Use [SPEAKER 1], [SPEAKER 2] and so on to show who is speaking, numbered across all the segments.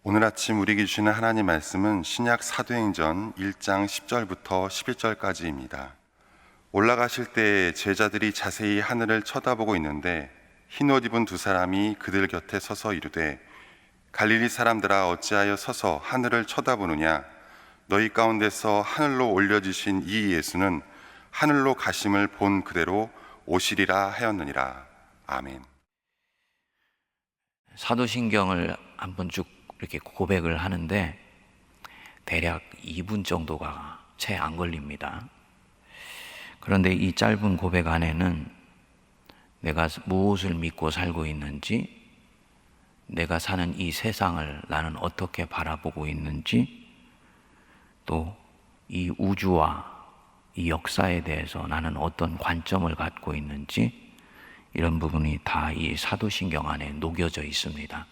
[SPEAKER 1] 오늘 아침 우리에게 주시는 하나님 말씀은 신약 사도행전 1장 10절부터 11절까지입니다. 올라가실 때 제자들이 자세히 하늘을 쳐다보고 있는데 흰옷 입은 두 사람이 그들 곁에 서서 이르되 갈릴리 사람들아 어찌하여 서서 하늘을 쳐다보느냐? 너희 가운데서 하늘로 올려지신 이 예수는 하늘로 가심을 본 그대로 오시리라 하였느니라. 아멘.
[SPEAKER 2] 사도신경을 한번 쭉 이렇게 고백을 하는데 대략 2분 정도가 채 안 걸립니다. 그런데 이 짧은 고백 안에는 내가 무엇을 믿고 살고 있는지, 내가 사는 이 세상을 나는 어떻게 바라보고 있는지, 또 이 우주와 이 역사에 대해서 나는 어떤 관점을 갖고 있는지, 이런 부분이 다 이 사도신경 안에 녹여져 있습니다.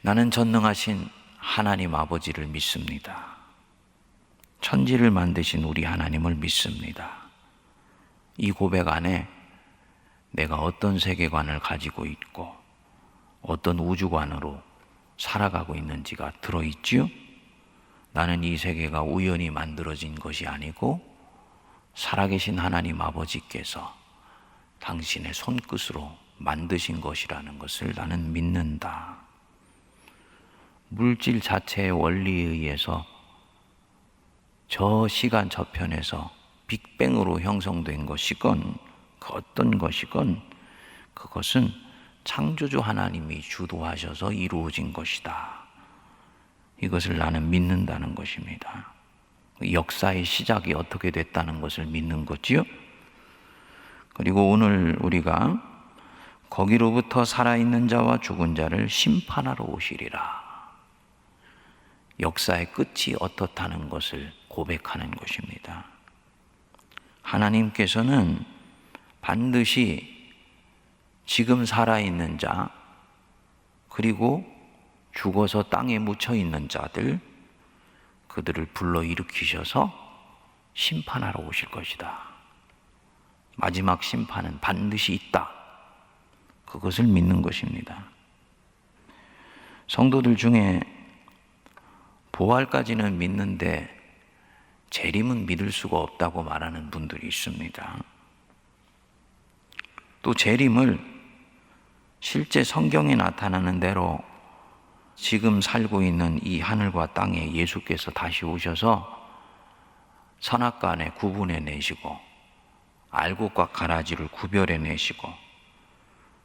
[SPEAKER 2] 나는 전능하신 하나님 아버지를 믿습니다. 천지를 만드신 우리 하나님을 믿습니다. 이 고백 안에 내가 어떤 세계관을 가지고 있고 어떤 우주관으로 살아가고 있는지가 들어있지요. 나는 이 세계가 우연히 만들어진 것이 아니고 살아계신 하나님 아버지께서 당신의 손끝으로 만드신 것이라는 것을 나는 믿는다. 물질 자체의 원리에 의해서 저 시간 저편에서 빅뱅으로 형성된 것이건 그 어떤 것이건 그것은 창조주 하나님이 주도하셔서 이루어진 것이다. 이것을 나는 믿는다는 것입니다. 역사의 시작이 어떻게 됐다는 것을 믿는 거지요. 그리고 오늘 우리가 거기로부터 살아있는 자와 죽은 자를 심판하러 오시리라. 역사의 끝이 어떻다는 것을 고백하는 것입니다. 하나님께서는 반드시 지금 살아있는 자, 그리고 죽어서 땅에 묻혀있는 자들, 그들을 불러일으키셔서 심판하러 오실 것이다. 마지막 심판은 반드시 있다. 그것을 믿는 것입니다. 성도들 중에 부활까지는 믿는데 재림은 믿을 수가 없다고 말하는 분들이 있습니다. 또 재림을 실제 성경에 나타나는 대로 지금 살고 있는 이 하늘과 땅에 예수께서 다시 오셔서 선악간에 구분해 내시고 알곡과 가라지를 구별해 내시고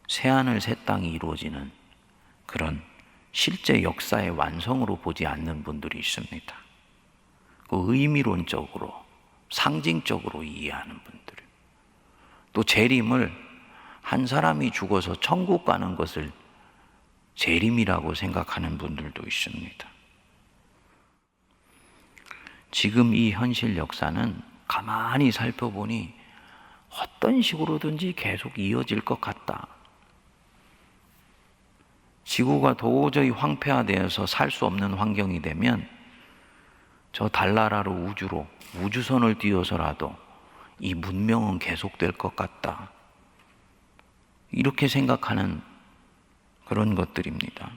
[SPEAKER 2] 새하늘 새 땅이 이루어지는 그런 실제 역사의 완성으로 보지 않는 분들이 있습니다. 그 의미론적으로, 상징적으로 이해하는 분들. 또 재림을 한 사람이 죽어서 천국 가는 것을 재림이라고 생각하는 분들도 있습니다. 지금 이 현실 역사는 가만히 살펴보니 어떤 식으로든지 계속 이어질 것 같다. 지구가 도저히 황폐화되어서 살 수 없는 환경이 되면 저 달나라로 우주로 우주선을 띄워서라도 이 문명은 계속될 것 같다. 이렇게 생각하는 그런 것들입니다.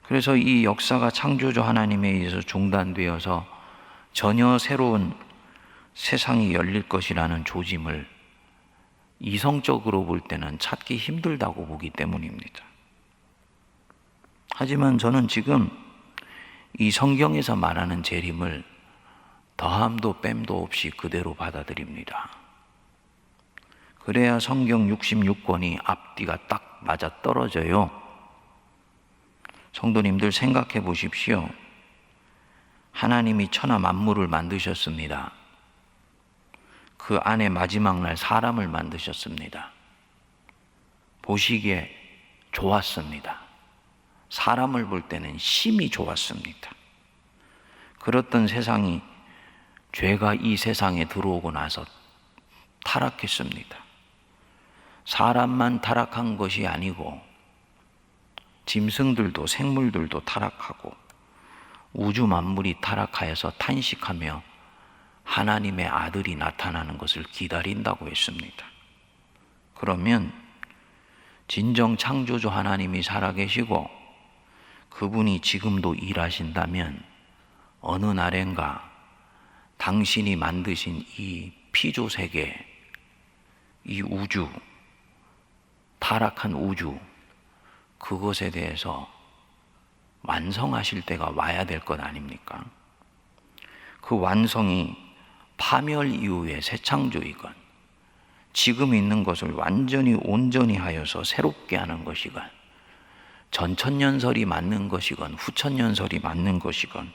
[SPEAKER 2] 그래서 이 역사가 창조주 하나님에 의해서 중단되어서 전혀 새로운 세상이 열릴 것이라는 조짐을 이성적으로 볼 때는 찾기 힘들다고 보기 때문입니다. 하지만 저는 지금 이 성경에서 말하는 재림을 더함도 뺨도 없이 그대로 받아들입니다. 그래야 성경 66권이 앞뒤가 딱 맞아 떨어져요. 성도님들 생각해 보십시오. 하나님이 천하 만물을 만드셨습니다. 그 안에 마지막 날 사람을 만드셨습니다. 보시기에 좋았습니다. 사람을 볼 때는 심히 좋았습니다. 그렇던 세상이 죄가 이 세상에 들어오고 나서 타락했습니다. 사람만 타락한 것이 아니고 짐승들도 생물들도 타락하고 우주 만물이 타락하여서 탄식하며 하나님의 아들이 나타나는 것을 기다린다고 했습니다. 그러면 진정 창조주 하나님이 살아계시고 그분이 지금도 일하신다면 어느 날엔가 당신이 만드신 이 피조세계, 이 우주, 타락한 우주, 그것에 대해서 완성하실 때가 와야 될 것 아닙니까? 그 완성이 파멸 이후의 새 창조이건, 지금 있는 것을 완전히 온전히 하여서 새롭게 하는 것이건, 전천년설이 맞는 것이건 후천년설이 맞는 것이건,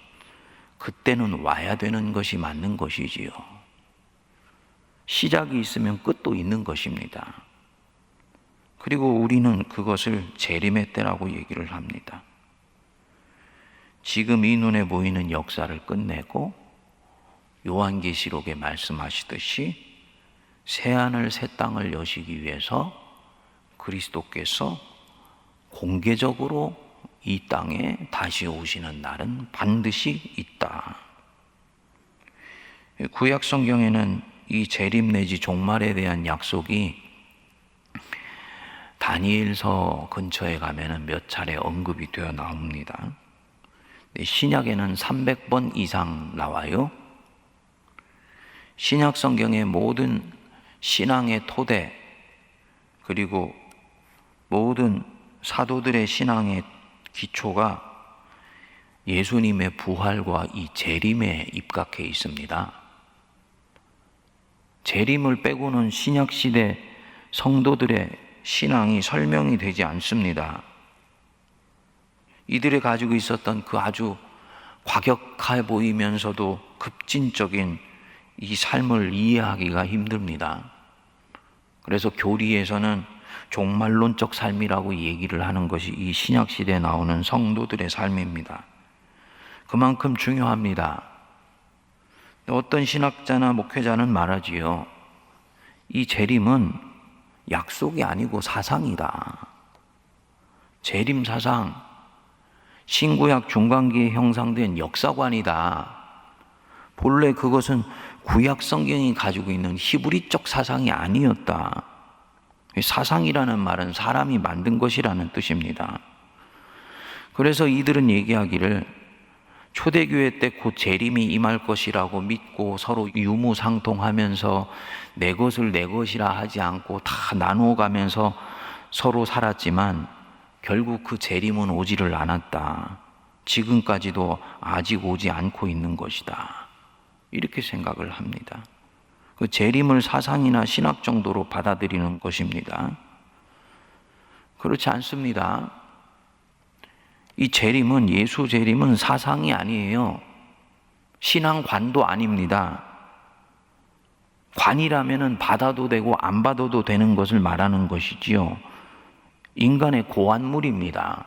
[SPEAKER 2] 그때는 와야 되는 것이 맞는 것이지요. 시작이 있으면 끝도 있는 것입니다. 그리고 우리는 그것을 재림의 때라고 얘기를 합니다. 지금 이 눈에 보이는 역사를 끝내고 요한계시록에 말씀하시듯이 새하늘 새 땅을 여시기 위해서 그리스도께서 공개적으로 이 땅에 다시 오시는 날은 반드시 있다. 구약 성경에는 이 재림 내지 종말에 대한 약속이 다니엘서 근처에 가면은 몇 차례 언급이 되어 나옵니다. 신약에는 300번 이상 나와요. 신약 성경의 모든 신앙의 토대, 그리고 모든 사도들의 신앙의 기초가 예수님의 부활과 이 재림에 입각해 있습니다. 재림을 빼고는 신약 시대 성도들의 신앙이 설명이 되지 않습니다. 이들이 가지고 있었던 그 아주 과격해 보이면서도 급진적인 이 삶을 이해하기가 힘듭니다. 그래서 교리에서는 종말론적 삶이라고 얘기를 하는 것이 이 신약 시대에 나오는 성도들의 삶입니다. 그만큼 중요합니다. 어떤 신학자나 목회자는 말하지요. 이 재림은 약속이 아니고 사상이다. 재림 사상, 신구약 중간기에 형성된 역사관이다. 본래 그것은 구약 성경이 가지고 있는 히브리적 사상이 아니었다. 사상이라는 말은 사람이 만든 것이라는 뜻입니다. 그래서 이들은 얘기하기를 초대교회 때 곧 재림이 임할 것이라고 믿고 서로 유무상통하면서 내 것을 내 것이라 하지 않고 다 나누어가면서 서로 살았지만 결국 그 재림은 오지를 않았다. 지금까지도 아직 오지 않고 있는 것이다. 이렇게 생각을 합니다. 그 재림을 사상이나 신학 정도로 받아들이는 것입니다. 그렇지 않습니다. 이 재림은, 예수 재림은 사상이 아니에요. 신앙관도 아닙니다. 관이라면은 받아도 되고 안 받아도 되는 것을 말하는 것이지요. 인간의 고안물입니다.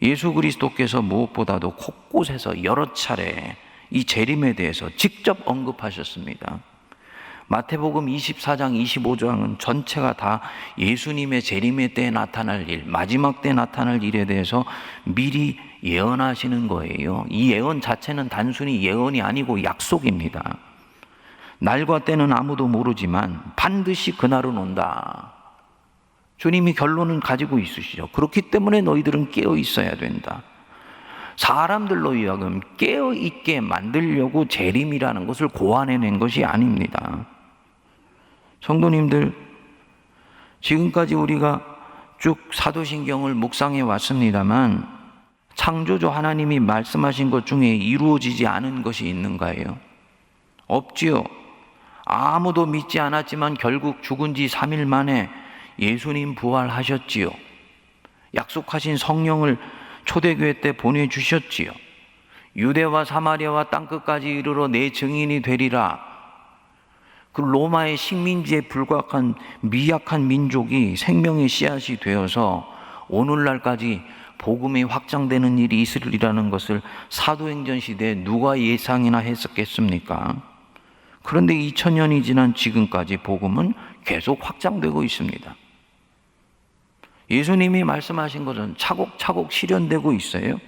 [SPEAKER 2] 예수 그리스도께서 무엇보다도 곳곳에서 여러 차례 이 재림에 대해서 직접 언급하셨습니다. 마태복음 24장, 25장은 전체가 다 예수님의 재림의 때에 나타날 일, 마지막 때에 나타날 일에 대해서 미리 예언하시는 거예요. 이 예언 자체는 단순히 예언이 아니고 약속입니다. 날과 때는 아무도 모르지만 반드시 그날은 온다. 주님이 결론은 가지고 있으시죠. 그렇기 때문에 너희들은 깨어 있어야 된다. 사람들로 하여금 깨어 있게 만들려고 재림이라는 것을 고안해낸 것이 아닙니다. 성도님들, 지금까지 우리가 쭉 사도신경을 묵상해 왔습니다만 창조주 하나님이 말씀하신 것 중에 이루어지지 않은 것이 있는가요? 없지요. 아무도 믿지 않았지만 결국 죽은 지 3일 만에 예수님 부활하셨지요. 약속하신 성령을 초대교회 때 보내주셨지요. 유대와 사마리아와 땅끝까지 이르러 내 증인이 되리라. 그 로마의 식민지에 불과한 미약한 민족이 생명의 씨앗이 되어서 오늘날까지 복음이 확장되는 일이 있으리라는 것을 사도행전 시대에 누가 예상이나 했었겠습니까? 그런데 2000년이 지난 지금까지 복음은 계속 확장되고 있습니다. 예수님이 말씀하신 것은 차곡차곡 실현되고 있어요.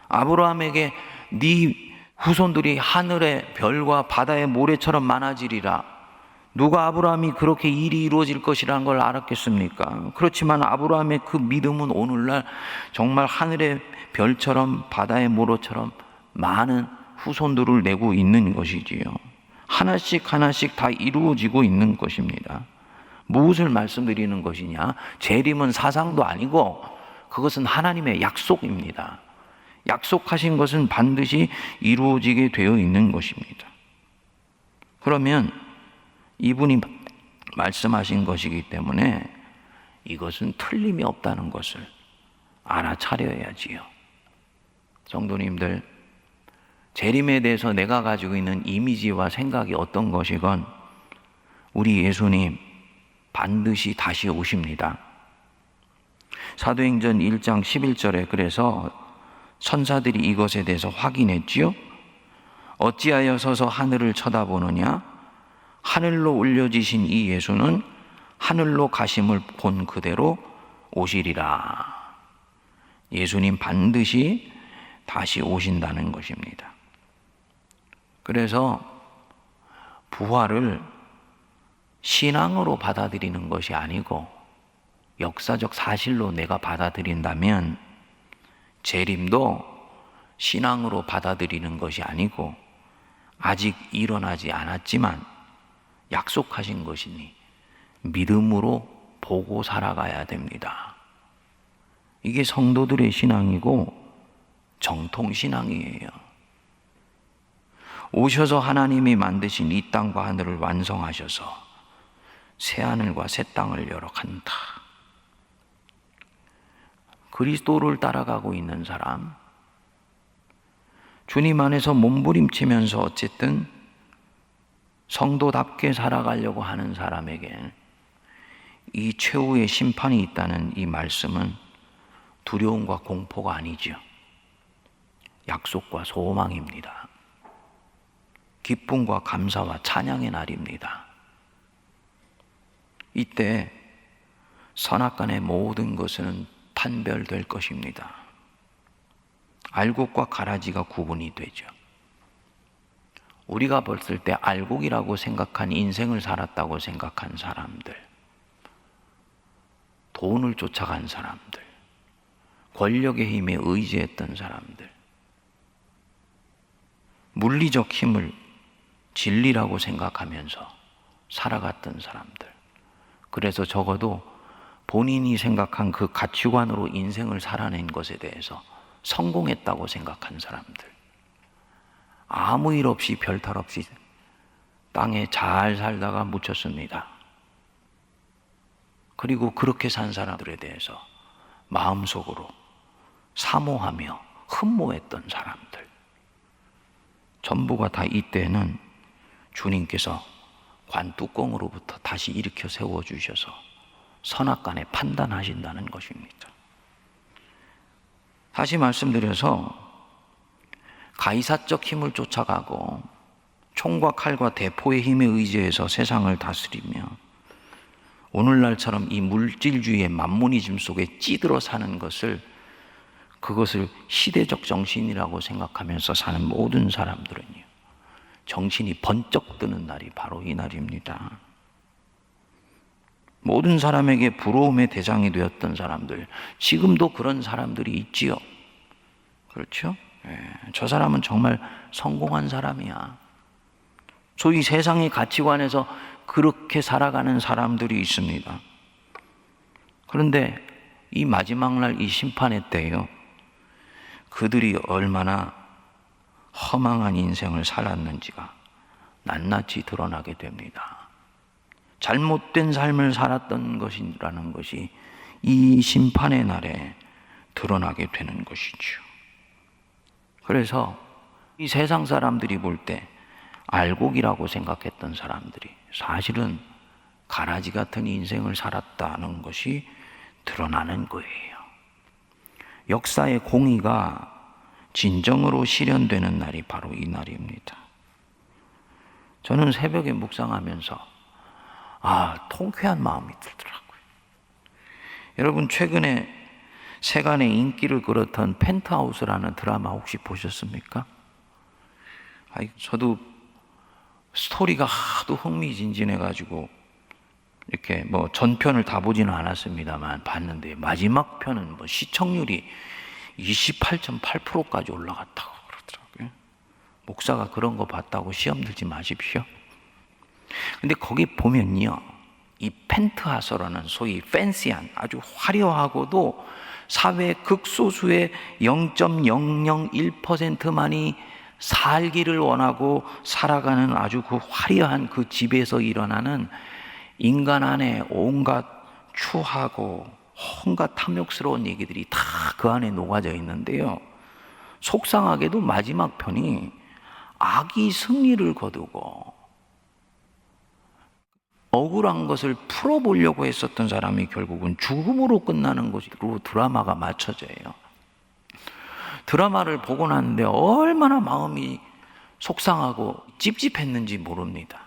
[SPEAKER 2] 아브라함에게 네 후손들이 하늘의 별과 바다의 모래처럼 많아지리라. 누가 아브라함이 그렇게 일이 이루어질 것이라는 걸 알았겠습니까? 그렇지만 아브라함의 그 믿음은 오늘날 정말 하늘의 별처럼 바다의 모로처럼 많은 후손들을 내고 있는 것이지요. 하나씩 하나씩 다 이루어지고 있는 것입니다. 무엇을 말씀드리는 것이냐? 재림은 사상도 아니고 그것은 하나님의 약속입니다. 약속하신 것은 반드시 이루어지게 되어 있는 것입니다. 그러면 이분이 말씀하신 것이기 때문에 이것은 틀림이 없다는 것을 알아차려야지요. 성도님들, 재림에 대해서 내가 가지고 있는 이미지와 생각이 어떤 것이건 우리 예수님 반드시 다시 오십니다. 사도행전 1장 11절에 그래서 천사들이 이것에 대해서 확인했지요. 어찌하여 서서 하늘을 쳐다보느냐? 하늘로 올려지신 이 예수는 하늘로 가심을 본 그대로 오시리라. 예수님 반드시 다시 오신다는 것입니다. 그래서 부활을 신앙으로 받아들이는 것이 아니고 역사적 사실로 내가 받아들인다면 재림도 신앙으로 받아들이는 것이 아니고 아직 일어나지 않았지만 약속하신 것이니 믿음으로 보고 살아가야 됩니다. 이게 성도들의 신앙이고 정통신앙이에요. 오셔서 하나님이 만드신 이 땅과 하늘을 완성하셔서 새하늘과 새 땅을 열어 간다. 그리스도를 따라가고 있는 사람, 주님 안에서 몸부림치면서 어쨌든 성도답게 살아가려고 하는 사람에게 이 최후의 심판이 있다는 이 말씀은 두려움과 공포가 아니죠. 약속과 소망입니다. 기쁨과 감사와 찬양의 날입니다. 이때 선악간의 모든 것은 판별될 것입니다. 알곡과 가라지가 구분이 되죠. 우리가 봤을 때 알곡이라고 생각한 인생을 살았다고 생각한 사람들, 돈을 쫓아간 사람들, 권력의 힘에 의지했던 사람들, 물리적 힘을 진리라고 생각하면서 살아갔던 사람들, 그래서 적어도 본인이 생각한 그 가치관으로 인생을 살아낸 것에 대해서 성공했다고 생각한 사람들, 아무 일 없이 별탈 없이 땅에 잘 살다가 묻혔습니다. 그리고 그렇게 산 사람들에 대해서 마음속으로 사모하며 흠모했던 사람들, 전부가 다 이때는 주님께서 관뚜껑으로부터 다시 일으켜 세워주셔서 선악간에 판단하신다는 것입니다. 다시 말씀드려서 가이사적 힘을 쫓아가고 총과 칼과 대포의 힘에 의지해서 세상을 다스리며 오늘날처럼 이 물질주의의 만모니즘 속에 찌들어 사는 것을, 그것을 시대적 정신이라고 생각하면서 사는 모든 사람들은요, 정신이 번쩍 드는 날이 바로 이 날입니다. 모든 사람에게 부러움의 대상이 되었던 사람들, 지금도 그런 사람들이 있지요. 그렇죠? 저 사람은 정말 성공한 사람이야. 소위 세상의 가치관에서 그렇게 살아가는 사람들이 있습니다. 그런데 이 마지막 날 이 심판의 때요, 그들이 얼마나 허망한 인생을 살았는지가 낱낱이 드러나게 됩니다. 잘못된 삶을 살았던 것이라는 것이 이 심판의 날에 드러나게 되는 것이죠. 그래서 이 세상 사람들이 볼 때 알곡이라고 생각했던 사람들이 사실은 가라지 같은 인생을 살았다는 것이 드러나는 거예요. 역사의 공의가 진정으로 실현되는 날이 바로 이 날입니다. 저는 새벽에 묵상하면서 통쾌한 마음이 들더라고요. 여러분, 최근에 세간의 인기를 끌었던 펜트하우스라는 드라마 혹시 보셨습니까? 저도 스토리가 하도 흥미진진해가지고 이렇게 뭐 전편을 다 보지는 않았습니다만 봤는데 마지막 편은 뭐 시청률이 28.8%까지 올라갔다고 그러더라고요. 목사가 그런 거 봤다고 시험 들지 마십시오. 근데 거기 보면요, 이 펜트하우스라는 소위 팬시한 아주 화려하고도 사회 극소수의 0.001%만이 살기를 원하고 살아가는 아주 그 화려한 그 집에서 일어나는 인간 안에 온갖 추하고 온갖 탐욕스러운 얘기들이 다 그 안에 녹아져 있는데요, 속상하게도 마지막 편이 악이 승리를 거두고 억울한 것을 풀어보려고 했었던 사람이 결국은 죽음으로 끝나는 것으로 드라마가 맞춰져요. 드라마를 보고 났는데 얼마나 마음이 속상하고 찝찝했는지 모릅니다.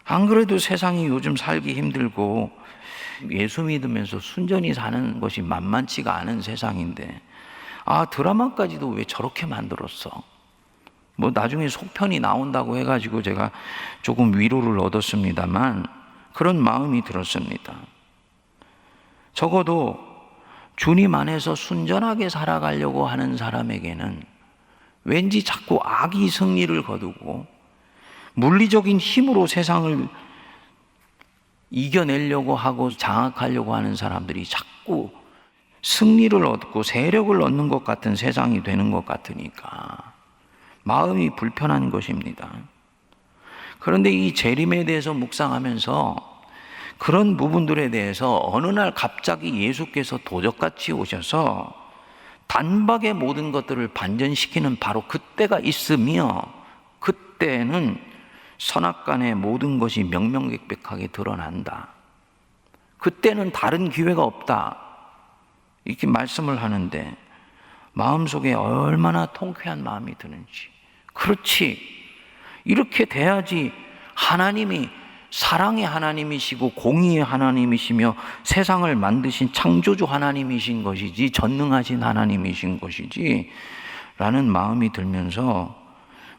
[SPEAKER 2] 안 그래도 세상이 요즘 살기 힘들고 예수 믿으면서 순전히 사는 것이 만만치가 않은 세상인데, 아, 드라마까지도 왜 저렇게 만들었어? 뭐 나중에 속편이 나온다고 해가지고 제가 조금 위로를 얻었습니다만 그런 마음이 들었습니다. 적어도 주님 안에서 순전하게 살아가려고 하는 사람에게는 왠지 자꾸 악이 승리를 거두고 물리적인 힘으로 세상을 이겨내려고 하고 장악하려고 하는 사람들이 자꾸 승리를 얻고 세력을 얻는 것 같은 세상이 되는 것 같으니까 마음이 불편한 것입니다. 그런데 이 재림에 대해서 묵상하면서 그런 부분들에 대해서 어느 날 갑자기 예수께서 도적같이 오셔서 단박에 모든 것들을 반전시키는 바로 그때가 있으며, 그때는 선악간의 모든 것이 명명백백하게 드러난다. 그때는 다른 기회가 없다. 이렇게 말씀을 하는데 마음속에 얼마나 통쾌한 마음이 드는지. 그렇지, 이렇게 돼야지 하나님이 사랑의 하나님이시고 공의의 하나님이시며 세상을 만드신 창조주 하나님이신 것이지, 전능하신 하나님이신 것이지 라는 마음이 들면서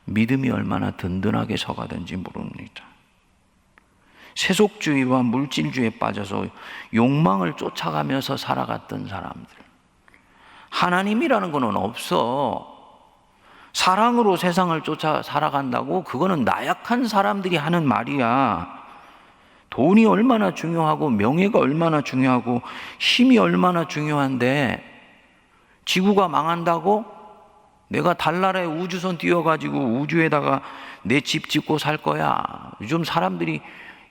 [SPEAKER 2] 믿음이 얼마나 든든하게 서가든지 모릅니다. 세속주의와 물질주의에 빠져서 욕망을 쫓아가면서 살아갔던 사람들, 하나님이라는 것은 없어. 사랑으로 세상을 쫓아 살아간다고? 그거는 나약한 사람들이 하는 말이야. 돈이 얼마나 중요하고 명예가 얼마나 중요하고 힘이 얼마나 중요한데 지구가 망한다고? 내가 달나라에 우주선 띄워가지고 우주에다가 내 집 짓고 살 거야. 요즘 사람들이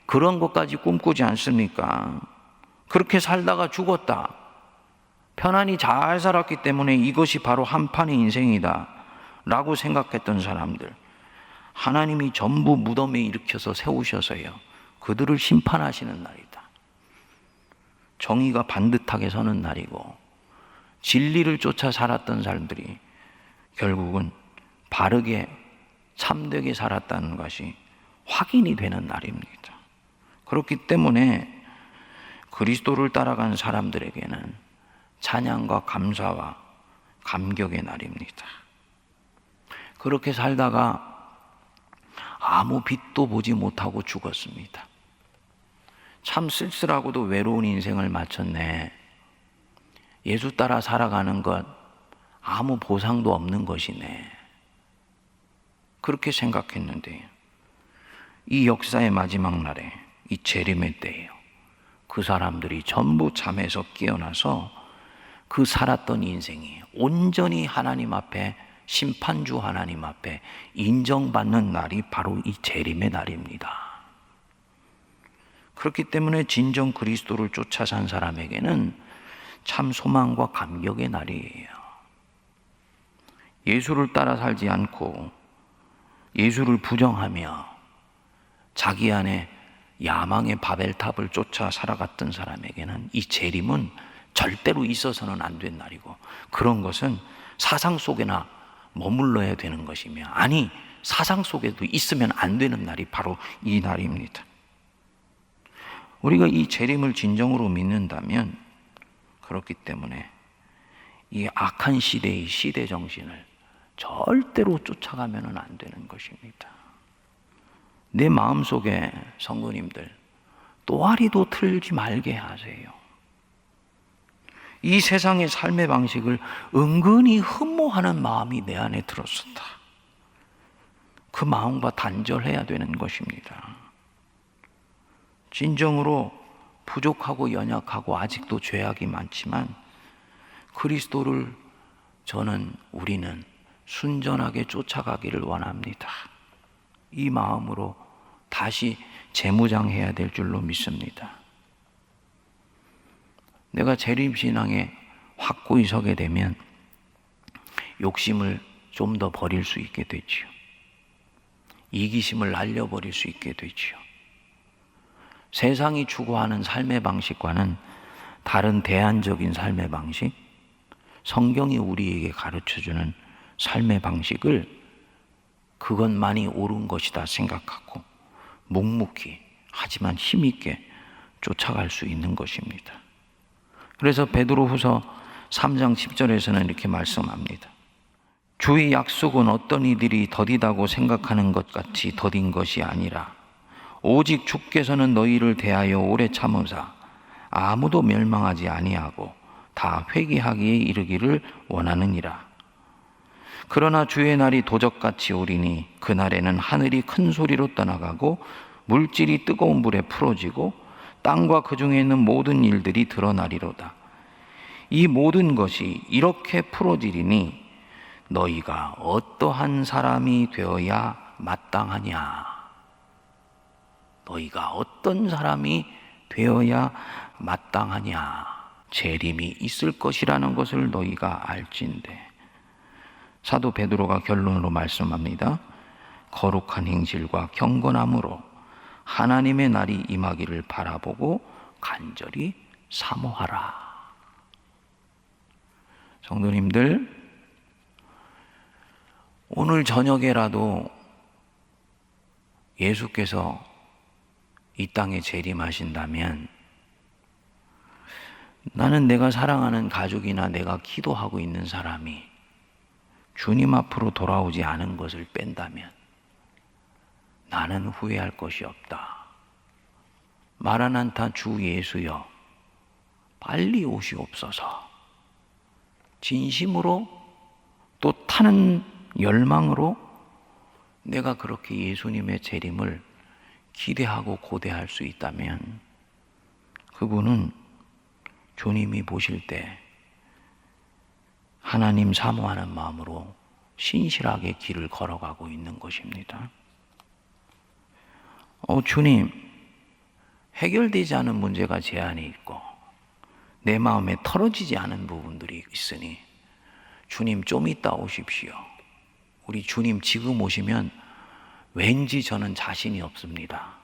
[SPEAKER 2] 그런 것까지 꿈꾸지 않습니까? 그렇게 살다가 죽었다. 편안히 잘 살았기 때문에 이것이 바로 한판의 인생이다 라고 생각했던 사람들, 하나님이 전부 무덤에 일으켜서 세우셔서요, 그들을 심판하시는 날이다. 정의가 반듯하게 서는 날이고 진리를 쫓아 살았던 사람들이 결국은 바르게 참되게 살았다는 것이 확인이 되는 날입니다. 그렇기 때문에 그리스도를 따라간 사람들에게는 찬양과 감사와 감격의 날입니다. 그렇게 살다가 아무 빛도 보지 못하고 죽었습니다. 참 쓸쓸하고도 외로운 인생을 마쳤네. 예수 따라 살아가는 것 아무 보상도 없는 것이네. 그렇게 생각했는데 이 역사의 마지막 날에, 이 재림의 때예요, 그 사람들이 전부 잠에서 깨어나서 그 살았던 인생이 온전히 하나님 앞에, 심판주 하나님 앞에 인정받는 날이 바로 이 재림의 날입니다. 그렇기 때문에 진정 그리스도를 쫓아 산 사람에게는 참 소망과 감격의 날이에요. 예수를 따라 살지 않고 예수를 부정하며 자기 안에 야망의 바벨탑을 쫓아 살아갔던 사람에게는 이 재림은 절대로 있어서는 안 된 날이고, 그런 것은 사상 속에나 머물러야 되는 것이며, 아니 사상 속에도 있으면 안 되는 날이 바로 이 날입니다. 우리가 이 재림을 진정으로 믿는다면, 그렇기 때문에 이 악한 시대의 시대 정신을 절대로 쫓아가면 안 되는 것입니다. 내 마음속에 성도님들 또아리도 틀지 말게 하세요. 이 세상의 삶의 방식을 은근히 흠모하는 마음이 내 안에 들었었다. 그 마음과 단절해야 되는 것입니다. 진정으로 부족하고 연약하고 아직도 죄악이 많지만 그리스도를 우리는 순전하게 쫓아가기를 원합니다. 이 마음으로 다시 재무장해야 될 줄로 믿습니다. 내가 재림신앙에 확고히 서게 되면 욕심을 좀 더 버릴 수 있게 되지요. 이기심을 날려버릴 수 있게 되지요. 세상이 추구하는 삶의 방식과는 다른 대안적인 삶의 방식, 성경이 우리에게 가르쳐주는 삶의 방식을 그것만이 옳은 것이다 생각하고 묵묵히 하지만 힘있게 쫓아갈 수 있는 것입니다. 그래서 베드로후서 3장 10절에서는 이렇게 말씀합니다. 주의 약속은 어떤 이들이 더디다고 생각하는 것 같이 더딘 것이 아니라 오직 주께서는 너희를 대하여 오래 참으사 아무도 멸망하지 아니하고 다 회개하기에 이르기를 원하느니라. 그러나 주의 날이 도적같이 오리니 그날에는 하늘이 큰 소리로 떠나가고 물질이 뜨거운 불에 풀어지고 땅과 그 중에 있는 모든 일들이 드러나리로다. 이 모든 것이 이렇게 풀어지리니 너희가 어떠한 사람이 되어야 마땅하냐? 너희가 어떤 사람이 되어야 마땅하냐? 재림이 있을 것이라는 것을 너희가 알진대. 사도 베드로가 결론으로 말씀합니다. 거룩한 행실과 경건함으로 하나님의 날이 임하기를 바라보고 간절히 사모하라. 성도님들, 오늘 저녁에라도 예수께서 이 땅에 재림하신다면 나는 내가 사랑하는 가족이나 내가 기도하고 있는 사람이 주님 앞으로 돌아오지 않은 것을 뺀다면 나는 후회할 것이 없다. 마라난타 주 예수여 빨리 오시옵소서. 진심으로 또 타는 열망으로 내가 그렇게 예수님의 재림을 기대하고 고대할 수 있다면 그분은 주님이 보실 때 하나님 사모하는 마음으로 신실하게 길을 걸어가고 있는 것입니다. 주님, 해결되지 않은 문제가 제 안에 있고 내 마음에 털어지지 않은 부분들이 있으니 주님 좀 이따 오십시오. 우리 주님 지금 오시면 왠지 저는 자신이 없습니다.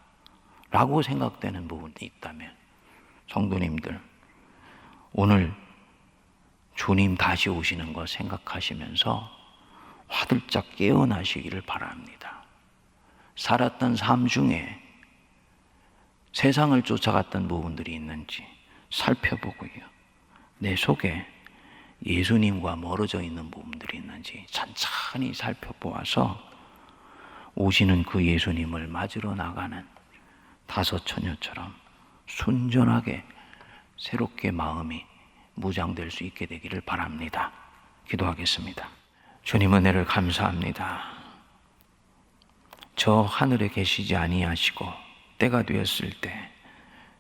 [SPEAKER 2] 라고 생각되는 부분이 있다면 성도님들, 오늘 주님 다시 오시는 거 생각하시면서 화들짝 깨어나시기를 바랍니다. 살았던 삶 중에 세상을 쫓아갔던 부분들이 있는지 살펴보고요. 내 속에 예수님과 멀어져 있는 부분들이 있는지 천천히 살펴보아서 오시는 그 예수님을 맞으러 나가는 다섯 처녀처럼 순전하게 새롭게 마음이 무장될 수 있게 되기를 바랍니다. 기도하겠습니다. 주님 은혜를 감사합니다. 저 하늘에 계시지 아니하시고 때가 되었을 때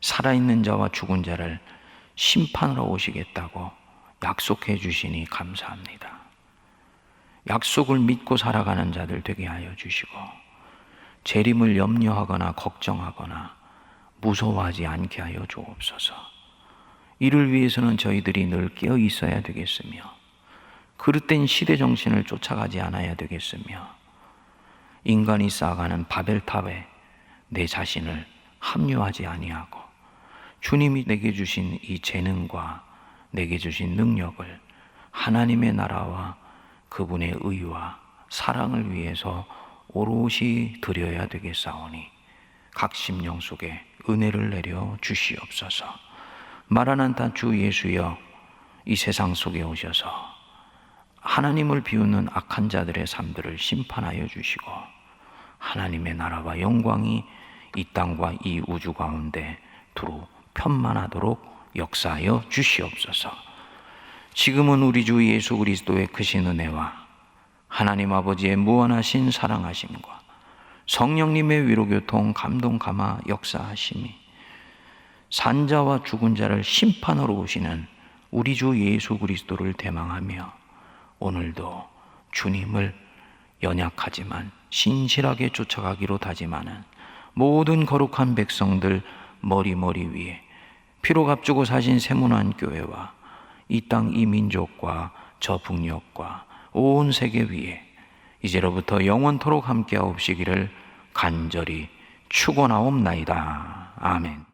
[SPEAKER 2] 살아있는 자와 죽은 자를 심판하러 오시겠다고 약속해 주시니 감사합니다. 약속을 믿고 살아가는 자들 되게 하여 주시고 재림을 염려하거나 걱정하거나 무서워하지 않게 하여 주옵소서. 이를 위해서는 저희들이 늘 깨어 있어야 되겠으며 그릇된 시대 정신을 쫓아가지 않아야 되겠으며 인간이 쌓아가는 바벨탑에 내 자신을 합류하지 아니하고 주님이 내게 주신 이 재능과 내게 주신 능력을 하나님의 나라와 그분의 의와 사랑을 위해서 오롯이 드려야 되겠사오니 각 심령 속에 은혜를 내려 주시옵소서. 마라난타 주 예수여 이 세상 속에 오셔서 하나님을 비웃는 악한 자들의 삶들을 심판하여 주시고 하나님의 나라와 영광이 이 땅과 이 우주 가운데 두루 편만하도록 역사하여 주시옵소서. 지금은 우리 주 예수 그리스도의 크신 은혜와 하나님 아버지의 무한하신 사랑하심과 성령님의 위로교통 감동 감화 역사하심이 산자와 죽은 자를 심판하러 오시는 우리 주 예수 그리스도를 대망하며 오늘도 주님을 연약하지만 신실하게 쫓아가기로 다짐하는 모든 거룩한 백성들 머리 위에 피로 값주고 사신 세문안 교회와 이 땅 이 민족과 저 북녘과 온 세계 위에 이제로부터 영원토록 함께하옵시기를 간절히 축원하옵나이다. 아멘.